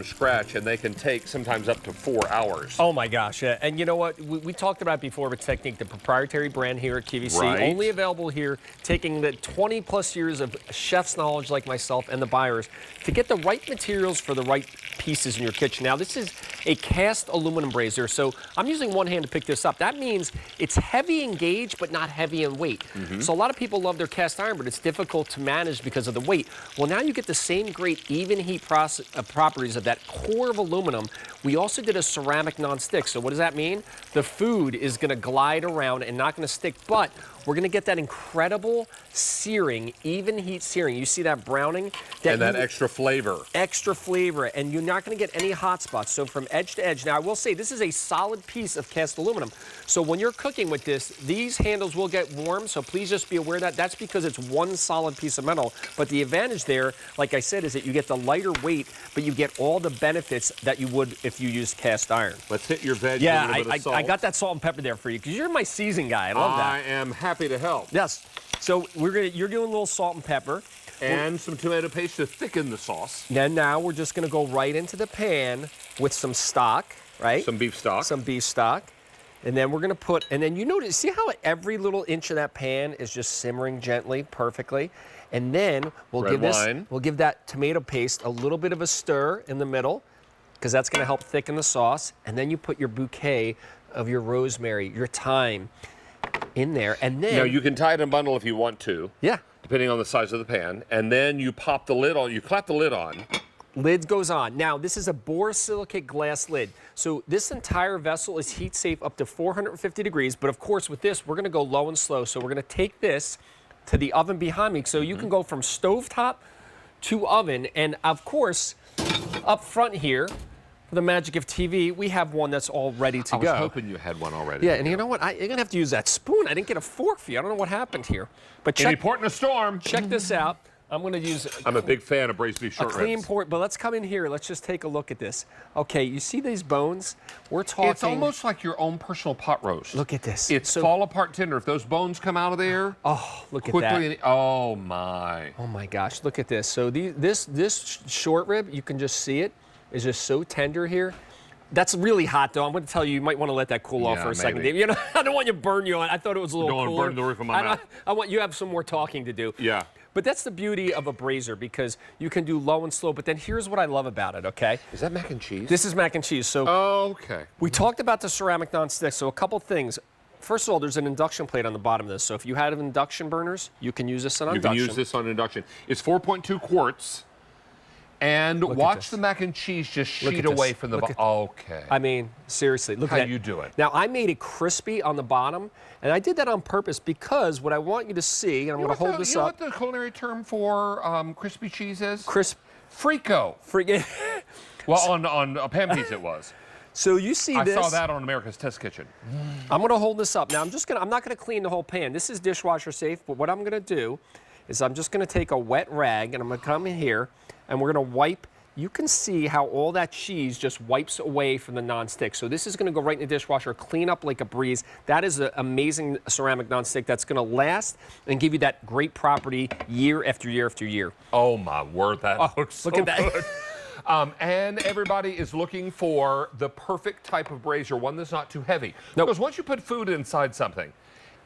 from scratch, and they can take sometimes up to 4 hours. Oh my gosh, yeah. And you know what? We talked about it before with Technique, the proprietary brand here at QVC. Right. Only available here, taking the 20 plus years of chef's knowledge like myself and the buyers to get the right materials for the right pieces in your kitchen. Now, this is a cast aluminum brazier, so I'm using one hand to pick this up. That means it's heavy in gauge, but not heavy in weight. So a lot of people love their cast iron, but it's difficult to manage because of the weight. Well, now you get the same great even heat properties of that core of aluminum. We also did a ceramic non-stick. So what does that mean? The food is going to glide around and not going to stick, but we're going to get that incredible searing, even heat searing. You see that browning? And that extra flavor. Extra flavor, and you're not going to get any hot spots. So from edge to edge. Now, I will say this is a solid piece of cast aluminum. So when you're cooking with this, these handles will get warm, so please just be aware of that. That's because it's one solid piece of metal. But the advantage there, like I said, is that you get the lighter weight, but you get all the benefits that you would if you used cast iron. Let's hit your veg with a Yeah, little bit of salt. I got that salt and pepper there for you, because you're my seasoned guy. I love that. I am happy to help. Yes. So you're doing a little salt and pepper. And some tomato paste to thicken the sauce. Then now we're just going to go right into the pan with some stock, right? Some beef stock. Some beef stock. And then we're going to put, and then you notice, see how every little inch of that pan is just simmering gently, perfectly? And then we'll give that tomato paste a little bit of a stir in the middle, because that's going to help thicken the sauce. And then you put your bouquet of your rosemary, your thyme in there. And then... Now, you can tie it in a bundle if you want to. Yeah. Depending on the size of the pan. And then you pop the lid on, you clap the lid on. Lid goes on. Now, this is a borosilicate glass lid. So this entire vessel is heat safe up to 450 degrees. But of course, with this, we're going to go low and slow. So we're going to take this to the oven behind me. So you can go from stovetop to oven. And of course, up front here, for the magic of TV, we have one that's all ready to go. I was hoping you had one already. Yeah, and you know what? You're going to have to use that spoon. I didn't get a fork for you. I don't know what happened here. But Any port in a storm. Check this out. I'm going to use... I'm a big fan of braised beef short ribs. A clean port, but let's come in here. Let's just take a look at this. Okay, you see these bones? We're talking... It's almost like your own personal pot roast. Look at this. It's fall apart tender. If those bones come out of there... Oh, look at that. Oh, my. Oh, my gosh. Look at this. So this short rib, you can just see it, is just so tender here. That's really hot, though. I'm going to tell you, you might want to let that cool off for a second, Dave. You know, I don't want you to burn you on. I thought it was a little cooler. Don't want to burn the roof of my mouth. I want you to have some more talking to do. Yeah. But that's the beauty of a braiser, because you can do low and slow. But then here's what I love about it, okay? Is that mac and cheese? This is mac and cheese. So okay. We talked about the ceramic non-stick. So a couple things. First of all, there's an induction plate on the bottom of this. So if you have induction burners, you can use this on induction. You can use this on induction. It's 4.2 quarts. And watch the mac and cheese just sheet away from the bottom. Okay. I mean, seriously, look at that. How you do it. Now, I made it crispy on the bottom, and I did that on purpose because what I want you to see, and I'm going to hold this up. You know what the culinary term for crispy cheese is? Frico. Well, on a pan piece it was. So you see this. I saw that on America's Test Kitchen. I'm going to hold this up. Now, I'm not going to clean the whole pan. This is dishwasher safe, but what I'm going to do is I'm just going to take a wet rag, and I'm going to come in here, and we're going to wipe. You can see how all that cheese just wipes away from the non-stick. So this is going to go right in the dishwasher, clean up like a breeze. That is an amazing ceramic non-stick that's going to last and give you that great property year after year after year. Oh, my word, that looks so look at that. Good. And everybody is looking for the perfect type of brazier, one that's not too heavy. Nope. Because once you put food inside something,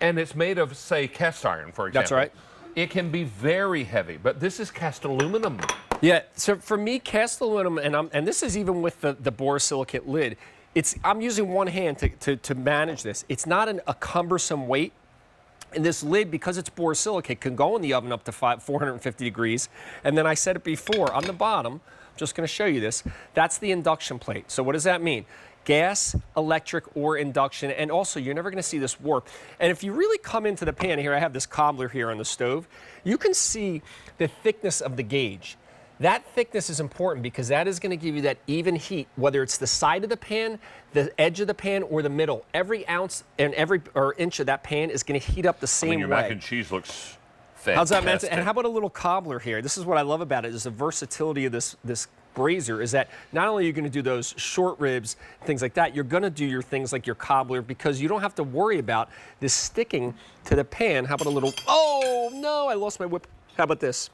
and it's made of, say, cast iron, for example. That's right. It can be very heavy, but this is cast aluminum. Yeah, so for me, cast aluminum, and this is even with the borosilicate lid, I'm using one hand to manage this. It's not a cumbersome weight. And this lid, because it's borosilicate, can go in the oven up to 450 degrees. And then I said it before, on the bottom, I'm just going to show you this, that's the induction plate. So what does that mean? Gas, electric, or induction, and also you're never going to see this warp. And if you really come into the pan, here I have this cobbler here on the stove, you can see the thickness of the gauge. That thickness is important because that is going to give you that even heat, whether it's the side of the pan, the edge of the pan, or the middle. Every ounce and every inch of that pan is going to heat up the same way. Your mac and cheese looks fantastic. How's that, man? And how about a little cobbler here? This is what I love about it, is the versatility of this braiser, is that not only are you going to do those short ribs, things like that, you're going to do your things like your cobbler because you don't have to worry about this sticking to the pan. How about a little, oh no, I lost my whip. How about this?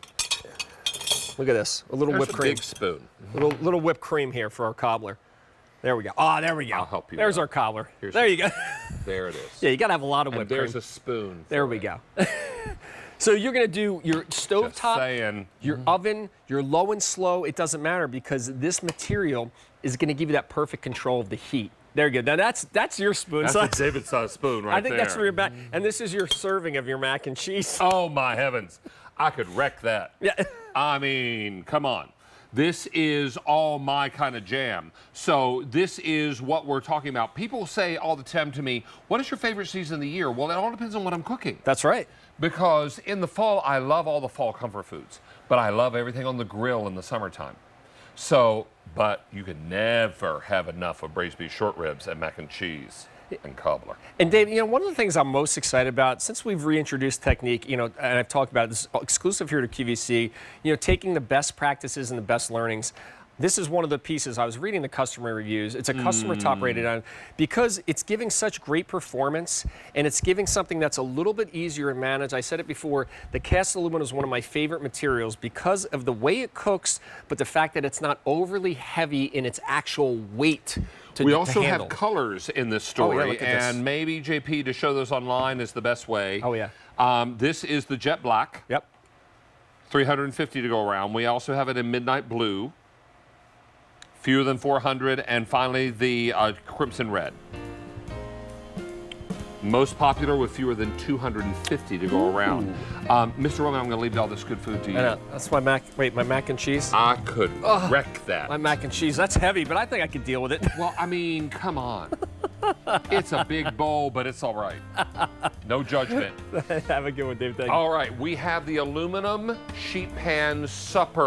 Look at this. A little whipped cream. Big spoon. Little whipped cream here for our cobbler. There we go. Ah, there we go. I'll help you. There's out. our cobbler. Here's there you go. There it is. Yeah, you got to have a lot of whipped cream. There's a spoon. There we go. So you're going to do your stovetop, your oven, your low and slow. It doesn't matter because this material is going to give you that perfect control of the heat. There you go. Now that's your spoon. That's a David-sized spoon right there. I think that's for your mac. And this is your serving of your mac and cheese. Oh, my heavens. I could wreck that. Yeah. I mean, come on. This is all my kind of jam. So this is what we're talking about. People say all the time to me, what is your favorite season of the year? Well, it all depends on what I'm cooking. That's right. Because in the fall, I love all the fall comfort foods, but I love everything on the grill in the summertime. So, but you can never have enough of braised beef short ribs and mac and cheese and cobbler. And Dave, you know, one of the things I'm most excited about since we've reintroduced technique, you know, and I've talked about this exclusive here to QVC, you know, taking the best practices and the best learnings. This is one of the pieces. I was reading the customer reviews. It's a customer top rated on because it's giving such great performance and it's giving something that's a little bit easier to manage. I said it before, the cast aluminum is one of my favorite materials because of the way it cooks, but the fact that it's not overly heavy in its actual weight. We also have colors in this story, and maybe, JP, to show those online is the best way. Oh, yeah. This is the jet black. Yep. 350 to go around. We also have it in midnight blue. Fewer than 400, and finally the crimson red. Most popular with fewer than 250 to go around. Mr. Roman, I'm going to leave all this good food to you. That's my mac. Wait, my mac and cheese. I could wreck that. My mac and cheese. That's heavy, but I think I could deal with it. Well, I mean, come on. It's a big bowl, but it's all right. No judgment. Have a good one, Dave. Thank you. All right, we have the aluminum sheet pan supper.